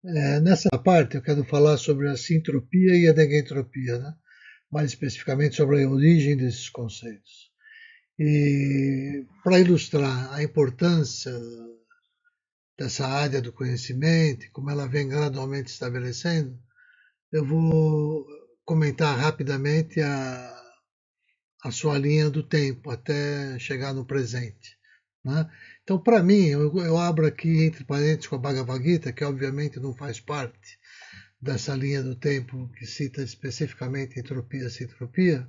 Nessa parte eu quero falar sobre a sintropia e a negentropia, né? Mais especificamente sobre a origem desses conceitos. E para ilustrar a importância dessa área do conhecimento e como ela vem gradualmente estabelecendo, eu vou comentar rapidamente a sua linha do tempo até chegar no presente. Né? Então, para mim, eu abro aqui entre parênteses com a Bhagavad Gita, que obviamente não faz parte dessa linha do tempo que cita especificamente entropia e sintropia,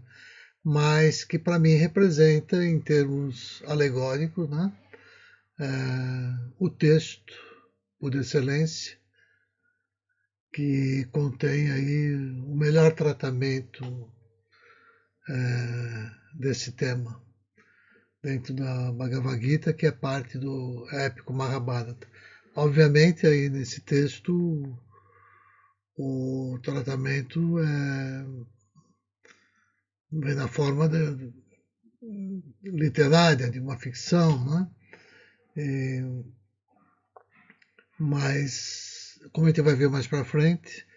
mas que para mim representa, em termos alegóricos, né, o texto por excelência que contém aí o melhor tratamento desse tema dentro da Bhagavad Gita, que é parte do épico Mahabharata. Obviamente, aí nesse texto, o tratamento vem na forma literária, de uma ficção, né? E, mas, como a gente vai ver mais para frente,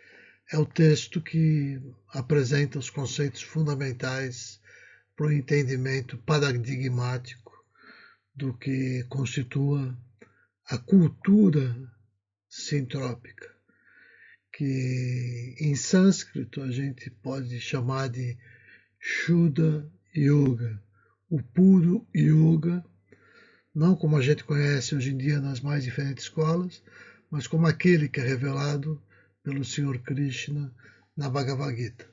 é o texto que apresenta os conceitos fundamentais para o entendimento paradigmático do que constitua a cultura sintrópica, que em sânscrito a gente pode chamar de Shuddha Yoga, o puro yoga, não como a gente conhece hoje em dia nas mais diferentes escolas, mas como aquele que é revelado pelo Senhor Krishna na Bhagavad Gita.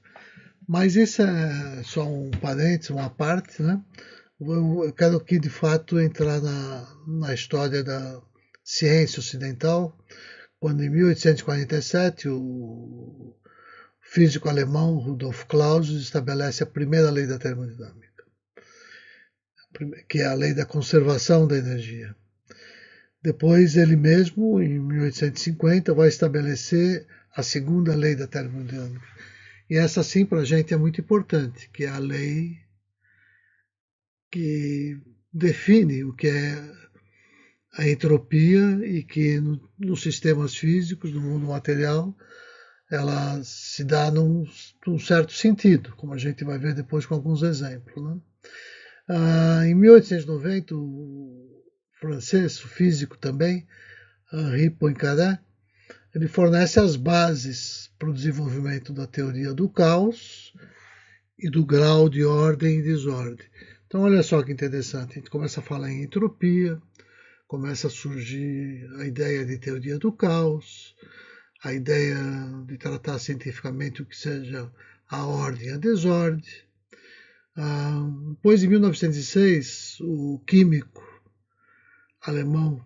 Mas isso é só um parênteses, uma parte, né? Eu quero aqui de fato entrar na história da ciência ocidental, quando em 1847 o físico alemão Rudolf Clausius estabelece a primeira lei da termodinâmica, que é a lei da conservação da energia. Depois ele mesmo, em 1850, vai estabelecer a segunda lei da termodinâmica. E essa sim para a gente é muito importante, que é a lei que define o que é a entropia e que nos sistemas físicos, no mundo material, ela se dá num certo sentido, como a gente vai ver depois com alguns exemplos. Né? Em 1890, o francês, o físico também, Henri Poincaré, ele fornece as bases para o desenvolvimento da teoria do caos e do grau de ordem e desordem. Então, olha só que interessante, a gente começa a falar em entropia, começa a surgir a ideia de teoria do caos, a ideia de tratar cientificamente o que seja a ordem e a desordem. Depois, em 1906, o químico alemão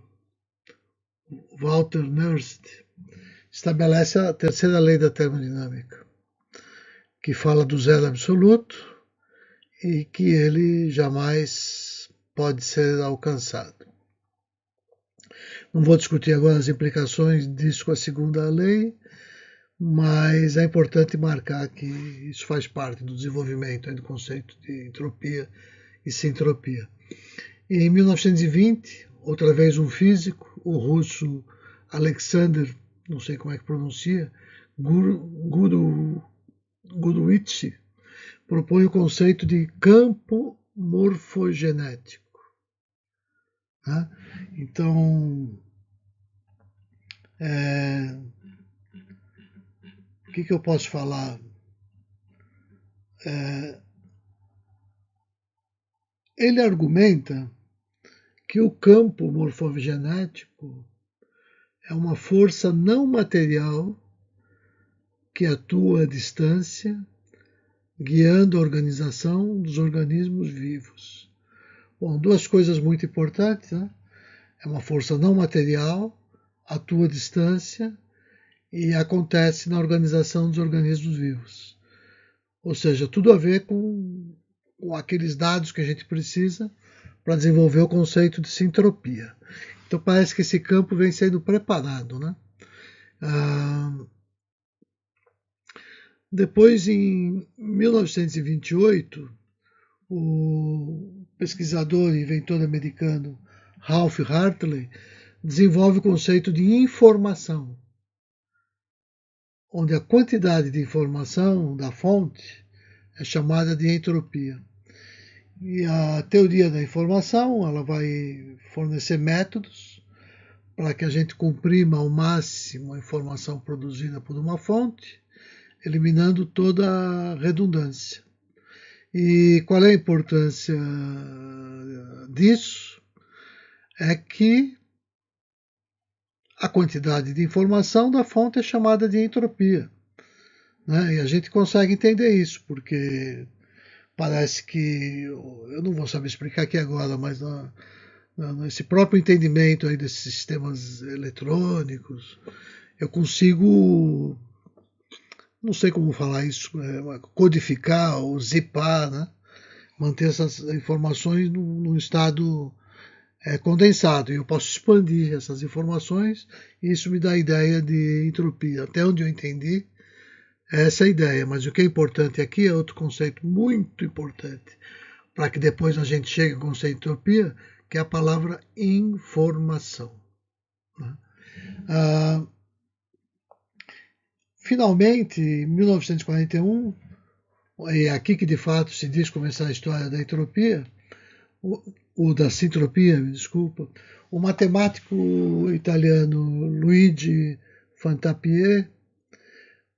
Walter Nernst estabelece a terceira lei da termodinâmica, que fala do zero absoluto e que ele jamais pode ser alcançado. Não vou discutir agora as implicações disso com a segunda lei, mas é importante marcar que isso faz parte do desenvolvimento do conceito de entropia e sintropia. E em 1920, outra vez um físico, o russo Alexander, não sei como é que pronuncia, Gurevich, propõe o conceito de campo morfogenético. Né? Então, o que eu posso falar? Ele argumenta que o campo morfogenético é uma força não material que atua à distância, guiando a organização dos organismos vivos. Bom, duas coisas muito importantes, né? É uma força não material, atua à distância e acontece na organização dos organismos vivos. Ou seja, tudo a ver com aqueles dados que a gente precisa para desenvolver o conceito de sintropia. Então parece que esse campo vem sendo preparado, né? Depois, em 1928, o pesquisador e inventor americano Ralph Hartley desenvolve o conceito de informação. onde a quantidade de informação da fonte é chamada de entropia. E a teoria da informação, ela vai fornecer métodos para que a gente comprima ao máximo a informação produzida por uma fonte, eliminando toda a redundância. E qual é a importância disso? É que a quantidade de informação da fonte é chamada de entropia, né? E a gente consegue entender isso, porque parece que, eu não vou saber explicar aqui agora, mas nesse próprio entendimento aí desses sistemas eletrônicos, eu consigo, não sei como falar isso, codificar ou zipar, né? Manter essas informações num estado condensado. E eu posso expandir essas informações e isso me dá a ideia de entropia. Até onde eu entendi, essa é a ideia. Mas o que é importante aqui é outro conceito muito importante, para que depois a gente chegue ao conceito de entropia, que é a palavra informação. Né? Finalmente, em 1941, é aqui que de fato se diz começar a história da entropia, ou da sintropia, me desculpa, o matemático italiano Luigi Fantapié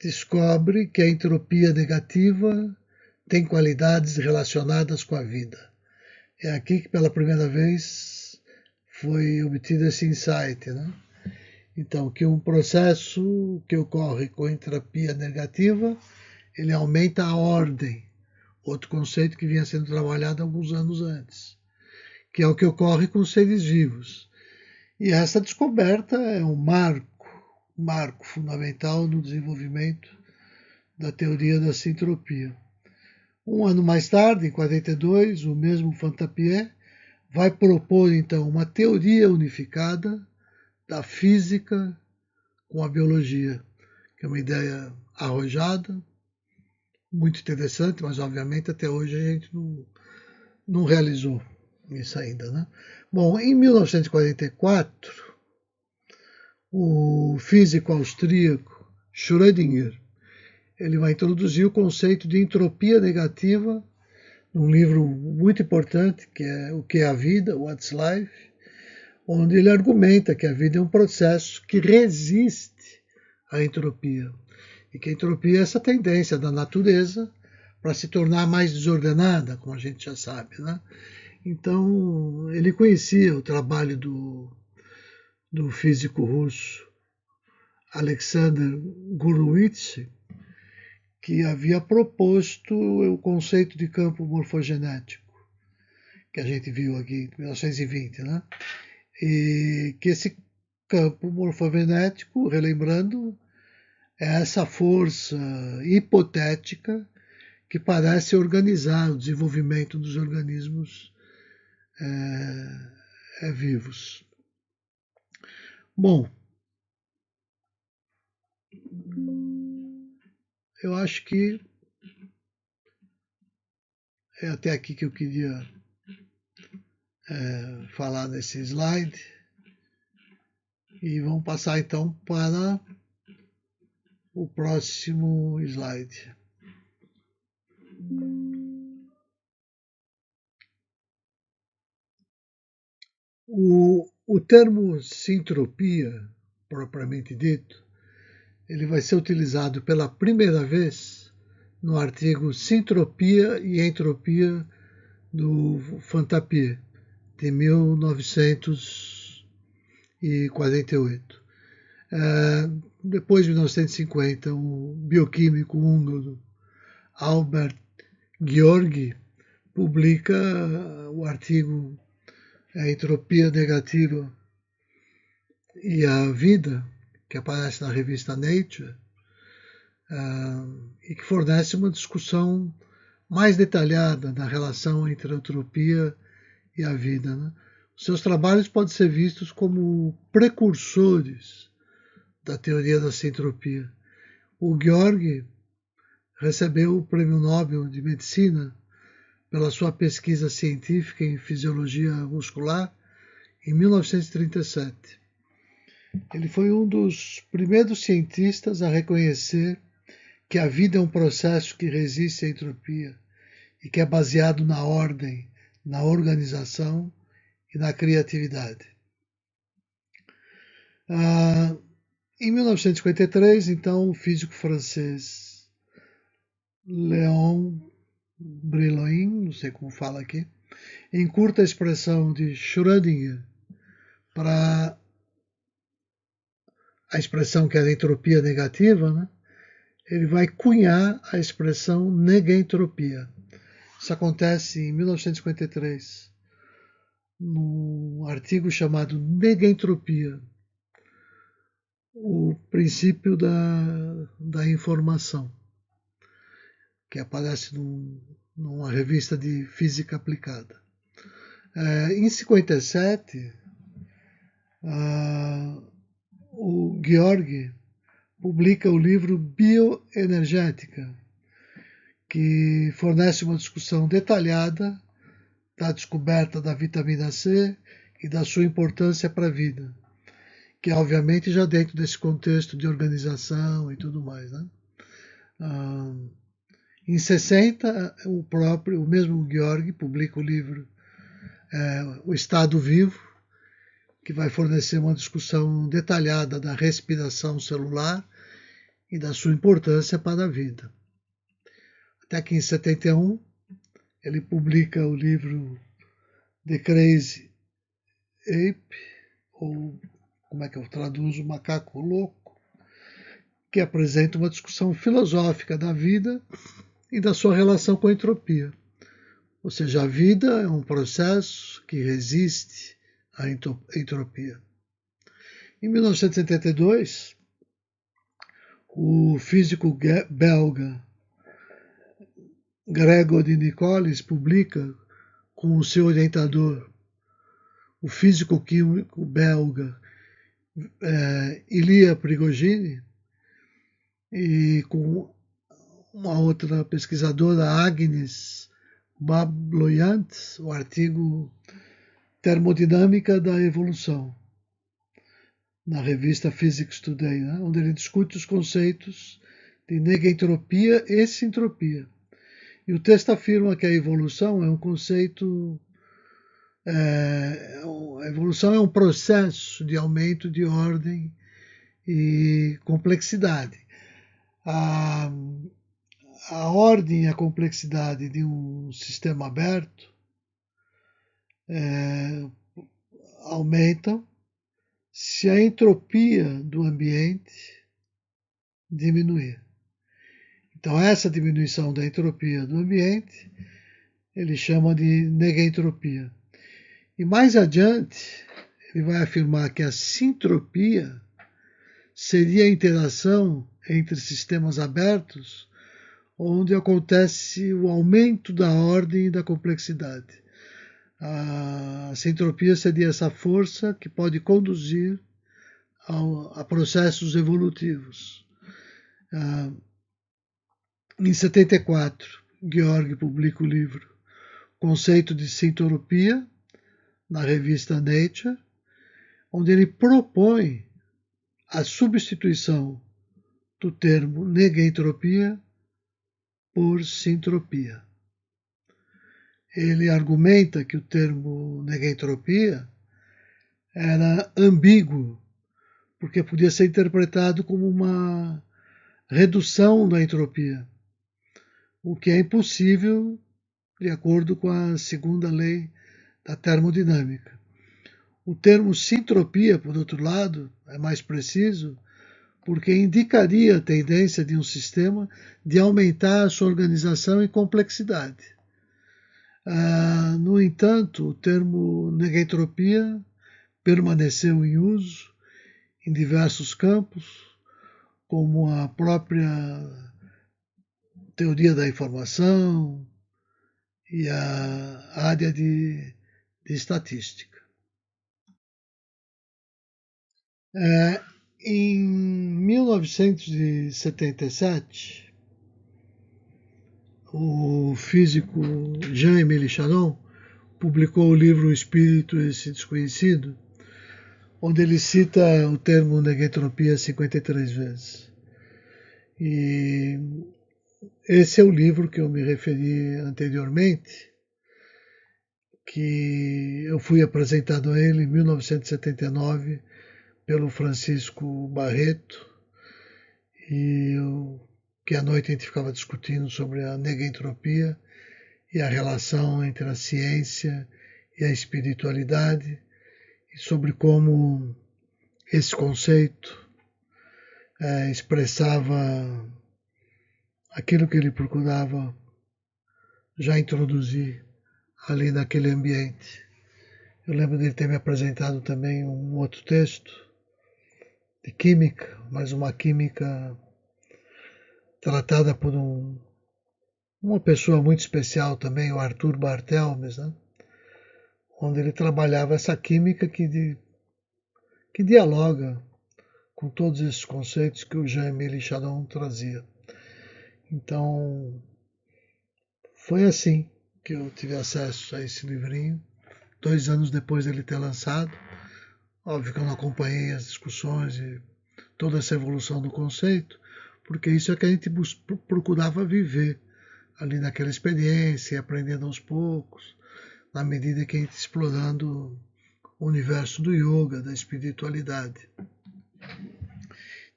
descobre que a entropia negativa tem qualidades relacionadas com a vida. É aqui que pela primeira vez foi obtido esse insight, né? Então, que um processo que ocorre com entropia negativa, ele aumenta a ordem, outro conceito que vinha sendo trabalhado alguns anos antes, que é o que ocorre com os seres vivos. E essa descoberta é um marco fundamental no desenvolvimento da teoria da sintropia. Um ano mais tarde, em 42, o mesmo Fantapié vai propor então uma teoria unificada da física com a biologia, que é uma ideia arrojada, muito interessante, mas obviamente até hoje a gente não realizou isso ainda, né? Bom, em 1944, o físico austríaco Schrödinger, ele vai introduzir o conceito de entropia negativa num livro muito importante, que é O que é a Vida, What's Life, onde ele argumenta que a vida é um processo que resiste à entropia. E que a entropia é essa tendência da natureza para se tornar mais desordenada, como a gente já sabe, né? Então, ele conhecia o trabalho do físico russo Alexander Gurevich, que havia proposto o conceito de campo morfogenético, que a gente viu aqui em 1920, né? E que esse campo morfogenético, relembrando, é essa força hipotética que parece organizar o desenvolvimento dos organismos vivos. Bom, eu acho que é até aqui que eu queria falar nesse slide. E vamos passar então para o próximo slide. O termo sintropia, propriamente dito, ele vai ser utilizado pela primeira vez no artigo Sintropia e Entropia do Fantapié, de 1948. Depois de 1950, o bioquímico húngaro Albert Gheorghi publica o artigo A Entropia Negativa e a Vida, que aparece na revista Nature, e que fornece uma discussão mais detalhada da relação entre a entropia e a vida, né? Seus trabalhos podem ser vistos como precursores da teoria da sintropia. O Gheorghi recebeu o Prêmio Nobel de Medicina pela sua pesquisa científica em fisiologia muscular em 1937. Ele foi um dos primeiros cientistas a reconhecer que a vida é um processo que resiste à entropia e que é baseado na ordem, na organização e na criatividade. Em 1953, então, o físico francês Léon Brillouin, não sei como fala aqui, encurta a expressão de Schrödinger para a expressão que era entropia negativa, né? Ele vai cunhar a expressão negentropia. Isso acontece em 1953, num artigo chamado Negentropia, o princípio da informação, que aparece numa revista de física aplicada. Em 57, o Georg publica o livro Bioenergética, que fornece uma discussão detalhada da descoberta da vitamina C e da sua importância para a vida, que obviamente já dentro desse contexto de organização e tudo mais, né? Em 60, o mesmo Georg publica o livro O Estado Vivo, que vai fornecer uma discussão detalhada da respiração celular e da sua importância para a vida. Até que em 71 ele publica o livro The Crazy Ape, ou como é que eu traduzo, Macaco Louco, que apresenta uma discussão filosófica da vida e da sua relação com a entropia. Ou seja, a vida é um processo que resiste à entropia. Em 1972, o físico belga Gregor de Nicoles publica com o seu orientador, o físico químico belga Ilya Prigogine, e com uma outra pesquisadora, Agnes Babloyant, o artigo Termodinâmica da Evolução, na revista Physics Today, né, onde ele discute os conceitos de negentropia e sintropia. E o texto afirma que a evolução é um conceito, a evolução é um processo de aumento de ordem e complexidade. A ordem e a complexidade de um sistema aberto aumentam se a entropia do ambiente diminuir. Então, essa diminuição da entropia do ambiente, ele chama de negentropia. E mais adiante, ele vai afirmar que a sintropia seria a interação entre sistemas abertos, onde acontece o aumento da ordem e da complexidade. A sintropia seria essa força que pode conduzir a processos evolutivos. Em 74, Georg publica o livro Conceito de Sintropia, na revista Nature, onde ele propõe a substituição do termo negentropia por sintropia. Ele argumenta que o termo negentropia era ambíguo, porque podia ser interpretado como uma redução da entropia, o que é impossível de acordo com a segunda lei da termodinâmica. O termo sintropia, por outro lado, é mais preciso, porque indicaria a tendência de um sistema de aumentar a sua organização e complexidade. No entanto, o termo negentropia permaneceu em uso em diversos campos, como a própria teoria da informação e a área de estatística. Em 1977, o físico Jean-Émile Charon publicou o livro O Espírito e esse Desconhecido, onde ele cita o termo negentropia 53 vezes. E esse é o livro que eu me referi anteriormente, que eu fui apresentado a ele em 1979 pelo Francisco Barreto, e que à noite a gente ficava discutindo sobre a negentropia e a relação entre a ciência e a espiritualidade, e sobre como esse conceito expressava aquilo que ele procurava já introduzir ali naquele ambiente. Eu lembro dele ter me apresentado também um outro texto de química, mas uma química tratada por uma pessoa muito especial também, o Arthur Barthelmes, né? Onde ele trabalhava essa química que dialoga com todos esses conceitos que o Jean-Émile Chardon trazia. Então, foi assim que eu tive acesso a esse livrinho, 2 anos depois dele ter lançado. Óbvio que eu não acompanhei as discussões e toda essa evolução do conceito, porque isso é que a gente procurava viver ali naquela experiência, aprendendo aos poucos, na medida que a gente explorando o universo do yoga, da espiritualidade.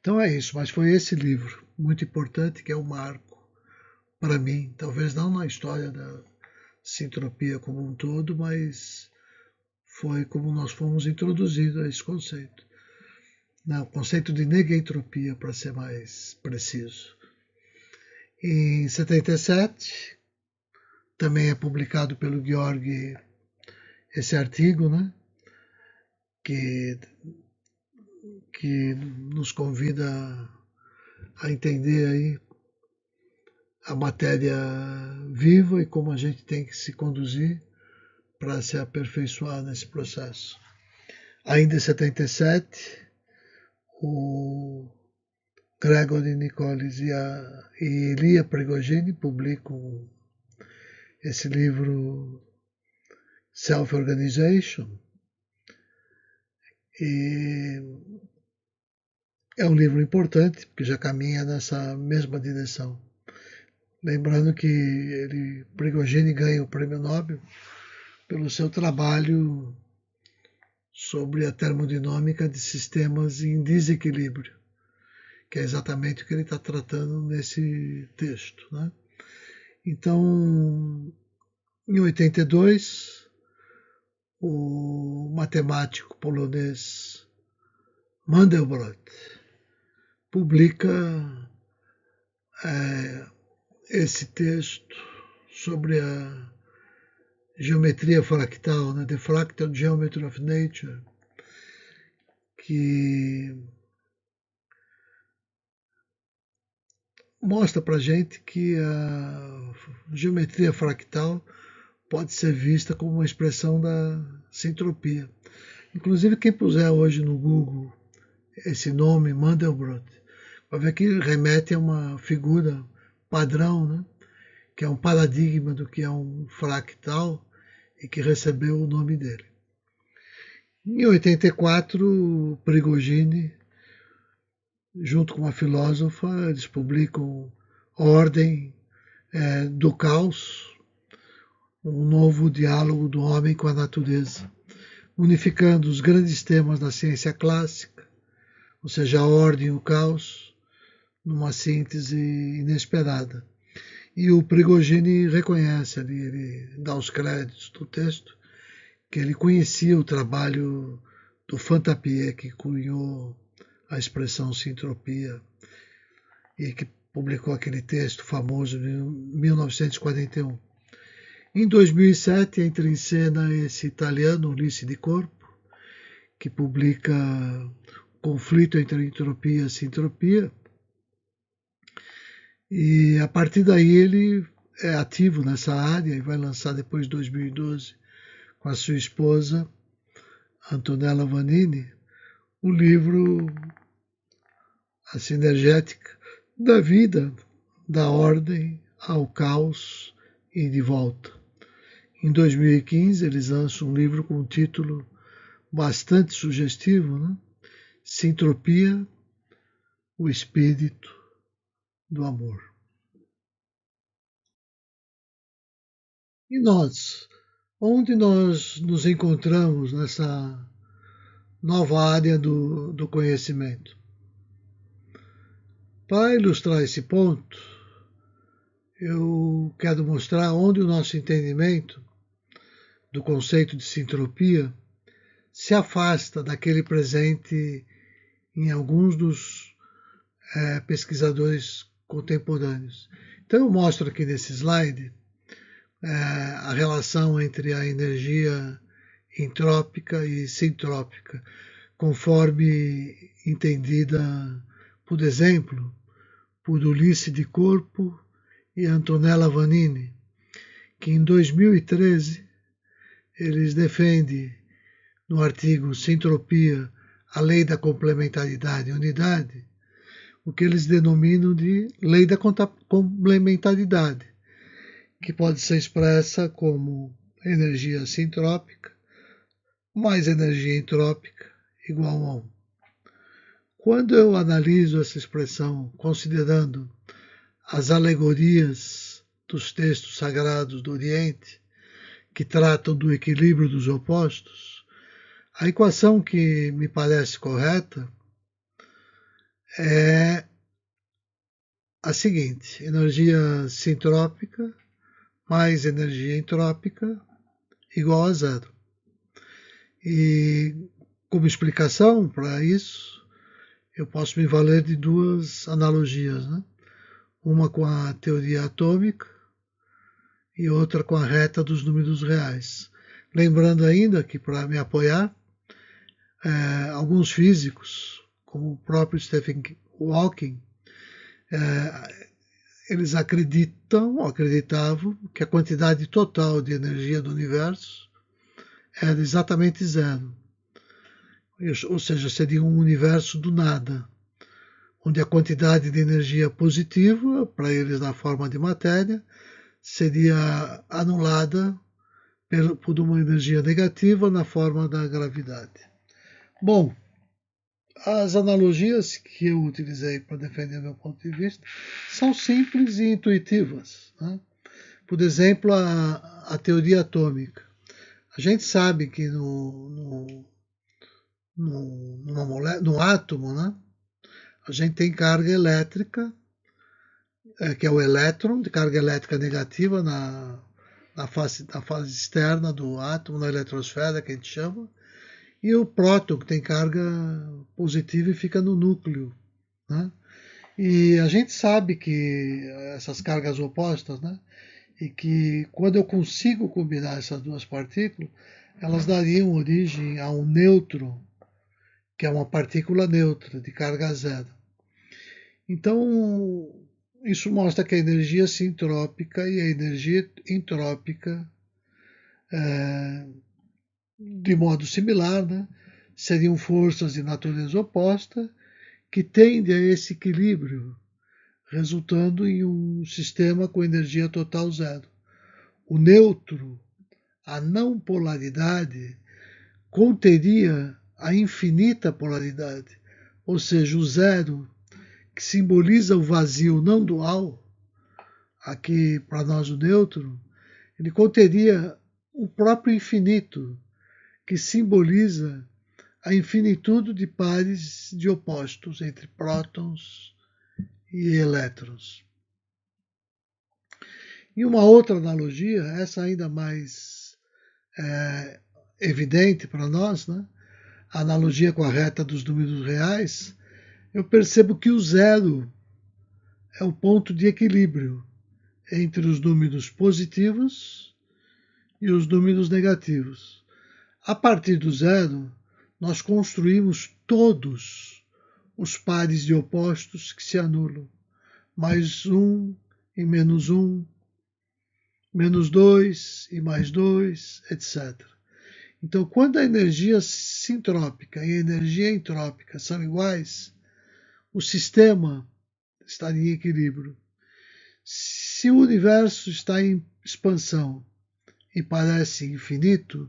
Então é isso, mas foi esse livro muito importante que é o marco para mim, talvez não na história da sintropia como um todo, mas foi como nós fomos introduzidos a esse conceito. O conceito de negentropia, para ser mais preciso. Em 77, também é publicado pelo Georg esse artigo, né, que nos convida a entender aí a matéria viva e como a gente tem que se conduzir para se aperfeiçoar nesse processo. Ainda em 77, o Gregory Nichols e Ilya Prigogine publicam esse livro Self-Organization, e é um livro importante porque já caminha nessa mesma direção. Lembrando que Prigogine ganha o Prêmio Nobel pelo seu trabalho sobre a termodinâmica de sistemas em desequilíbrio, que é exatamente o que ele está tratando nesse texto, né? Então, em 82, o matemático polonês Mandelbrot publica esse texto sobre a geometria fractal, né? The Fractal Geometry of Nature, que mostra para a gente que a geometria fractal pode ser vista como uma expressão da sintropia. Inclusive, quem puser hoje no Google esse nome, Mandelbrot, vai ver que remete a uma figura padrão, né? Que é um paradigma do que é um fractal e que recebeu o nome dele. Em 84, Prigogine, junto com uma filósofa, eles publicam Ordem do Caos, um novo diálogo do homem com a natureza, unificando os grandes temas da ciência clássica, ou seja, a ordem e o caos, numa síntese inesperada. E o Prigogine reconhece ali, ele dá os créditos do texto, que ele conhecia o trabalho do Fantapié, que cunhou a expressão sintropia, e que publicou aquele texto famoso em 1941. Em 2007 entra em cena esse italiano, Ulisse Di Corpo, que publica O Conflito entre Entropia e Sintropia, e a partir daí ele é ativo nessa área e vai lançar depois de 2012 com a sua esposa Antonella Vanini o livro A Sinergética da Vida, da Ordem ao Caos e de Volta. Em 2015 eles lançam um livro com o título bastante sugestivo, né? Sintropia, o espírito do amor. E nós? Onde nós nos encontramos nessa nova área do conhecimento? Para ilustrar esse ponto, eu quero mostrar onde o nosso entendimento do conceito de sintropia se afasta daquele presente em alguns dos pesquisadores contemporâneos. Então eu mostro aqui nesse slide a relação entre a energia entrópica e sintrópica, conforme entendida, por exemplo, por Ulisse de Corpo e Antonella Vanini, que em 2013 eles defendem no artigo Sintropia, a lei da complementaridade e unidade, o que eles denominam de lei da complementaridade, que pode ser expressa como energia sintrópica mais energia entrópica igual a 1. Quando eu analiso essa expressão considerando as alegorias dos textos sagrados do Oriente, que tratam do equilíbrio dos opostos, a equação que me parece correta é a seguinte: energia sintrópica mais energia entrópica igual a 0. E como explicação para isso, eu posso me valer de duas analogias, né? Uma com a teoria atômica e outra com a reta dos números reais. Lembrando ainda que, para me apoiar, alguns físicos, como o próprio Stephen Hawking, eles acreditavam que a quantidade total de energia do universo era exatamente 0. Ou seja, seria um universo do nada, onde a quantidade de energia positiva, para eles na forma de matéria, seria anulada por uma energia negativa na forma da gravidade. Bom, as analogias que eu utilizei para defender meu ponto de vista são simples e intuitivas, né? Por exemplo, a teoria atômica. A gente sabe que no átomo, né, a gente tem carga elétrica, que é o elétron, de carga elétrica negativa na fase externa do átomo, na eletrosfera, que a gente chama, e o próton, que tem carga positiva e fica no núcleo, né? E a gente sabe que essas cargas opostas, né, e que quando eu consigo combinar essas duas partículas, elas dariam origem a um nêutron, que é uma partícula neutra, de carga 0. Então, isso mostra que a energia sintrópica e a energia entrópica, de modo similar, né, seriam forças de natureza oposta que tendem a esse equilíbrio, resultando em um sistema com energia total 0. O neutro, a não polaridade, conteria a infinita polaridade, ou seja, o 0, que simboliza o vazio não dual, aqui para nós o neutro, ele conteria o próprio infinito, que simboliza a infinitude de pares de opostos entre prótons e elétrons. E uma outra analogia, essa ainda mais evidente para nós, né? A analogia com a reta dos números reais, eu percebo que o 0 é o ponto de equilíbrio entre os números positivos e os números negativos. A partir do 0, nós construímos todos os pares de opostos que se anulam. Mais 1 e menos 1, menos 2 e mais 2, etc. Então, quando a energia sintrópica e a energia entrópica são iguais, o sistema está em equilíbrio. Se o universo está em expansão e parece infinito,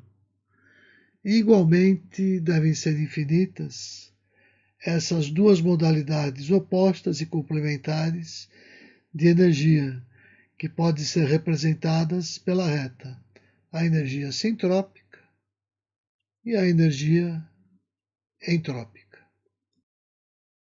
Igualmente devem ser infinitas essas duas modalidades opostas e complementares de energia, que podem ser representadas pela reta, a energia sintrópica e a energia entrópica.